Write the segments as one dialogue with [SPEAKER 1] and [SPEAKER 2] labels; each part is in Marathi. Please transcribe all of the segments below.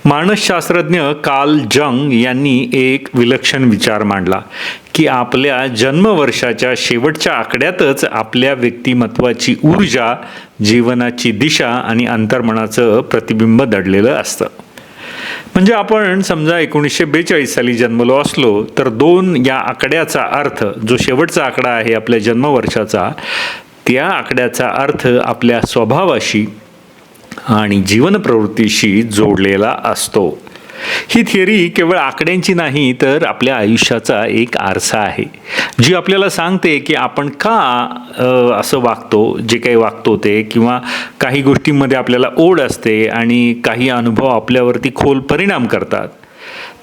[SPEAKER 1] मानसशास्त्रज्ञ कार्ल जंग यांनी एक विलक्षण विचार मांडला की आपल्या जन्मवर्षाच्या शेवटच्या आकड्यातच आपल्या व्यक्तिमत्वाची ऊर्जा, जीवनाची दिशा आणि अंतर्मनाचं प्रतिबिंब दडलेलं असतं. म्हणजे आपण समजा 1942 साली जन्मलो असलो तर 2 या आकड्याचा अर्थ, जो शेवटचा आकडा आहे आपल्या जन्मवर्षाचा, त्या आकड्याचा अर्थ आपल्या स्वभावाशी आणि जीवन प्रवृत्तीशी जोडलेला असतो. ही थिअरी केवळ आकड्यांची नाही तर आपल्या आयुष्याचा एक आरसा आहे, जी आपल्याला सांगते की आपण का असं वागतो, जे काही वागतो ते, किंवा काही गोष्टींमध्ये आपल्याला ओढ असते आणि काही अनुभव आपल्यावरती खोल परिणाम करतात.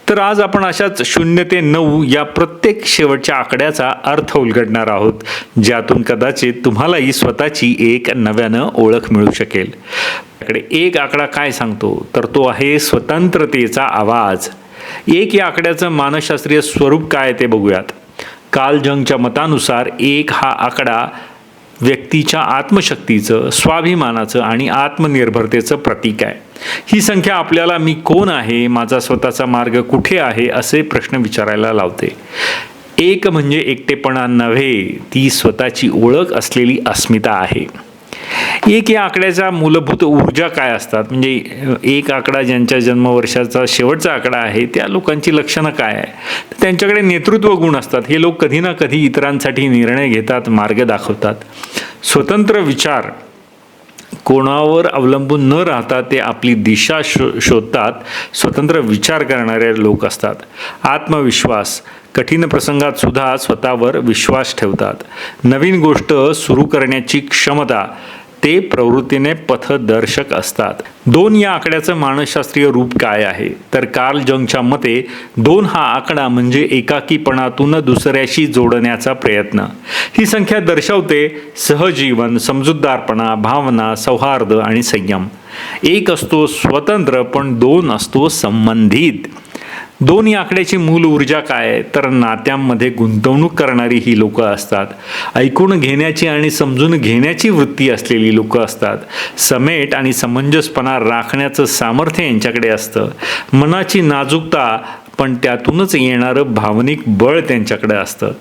[SPEAKER 1] तर आज आपण अशाच 0 ते 9 या प्रत्येक शेवटच्या आकड्याचा अर्थ उलगडणार आहोत, ज्यातून कदाचित तुम्हालाही स्वतःची एक नव्यानं ओळख मिळू शकेल. एक आकडा काय सांगतो तर तो आहे स्वतंत्रतेचा आवाज. 1 या आकड्याचं मानसशास्त्रीय स्वरूप काय ते बघूयात. कार्ल जंगच्या मतानुसार 1 हा आकडा व्यक्तीच्या आत्मशक्तीचं, स्वाभिमानाचं आणि आत्मनिर्भरतेचं प्रतीक आहे. ही संख्या आपल्याला मी कोण आहे, माझा स्वतःचा मार्ग कुठे आहे असे प्रश्न विचारायला लावते. 1 म्हणजे एकटेपणा नव्हे, ती स्वतःची ओळख असलेली अस्मिता आहे. 1 या आकड्याच्या मूलभूत ऊर्जा काय असतात, म्हणजे 1 आकडा ज्यांच्या जन्मवर्षाचा शेवटचा आकडा आहे त्या लोकांची लक्षणं काय आहे. त्यांच्याकडे नेतृत्व गुण असतात. हे लोक कधी ना कधी इतरांसाठी निर्णय घेतात, मार्ग दाखवतात. स्वतंत्र विचार, कोणावर अवलंबून न राहता ते आपली दिशा शोधतात. स्वतंत्र विचार करणारे लोक असतात. आत्मविश्वास, कठीण प्रसंगात सुद्धा स्वतःवर विश्वास ठेवतात. नवीन गोष्ट सुरू करण्याची क्षमता, ते प्रवृत्तीने पथदर्शक असतात. 2 या आकड्याचं मानसशास्त्रीय रूप काय आहे तर कार्ल जंगच्या मते 2 हा आकडा म्हणजे एकाकीपणातून दुसऱ्याशी जोडण्याचा प्रयत्न. ही संख्या दर्शवते सहजीवन, समजूतदारपणा, भावना, सौहार्द आणि संयम. 1 असतो स्वतंत्र पण 2 असतो संबंधित. 2 या आकड्याची मूल ऊर्जा काय तर नात्यांमध्ये गुंतवणूक करणारी ही लोक असतात. ऐकून घेण्याची आणि समजून घेण्याची वृत्ती असलेली लोक असतात. समेट आणि समंजसपणा राखण्याचं सामर्थ्य यांच्याकडे असतं. मनाची नाजूकता पण त्यातूनच येणारं भावनिक बळ त्यांच्याकडे असतं.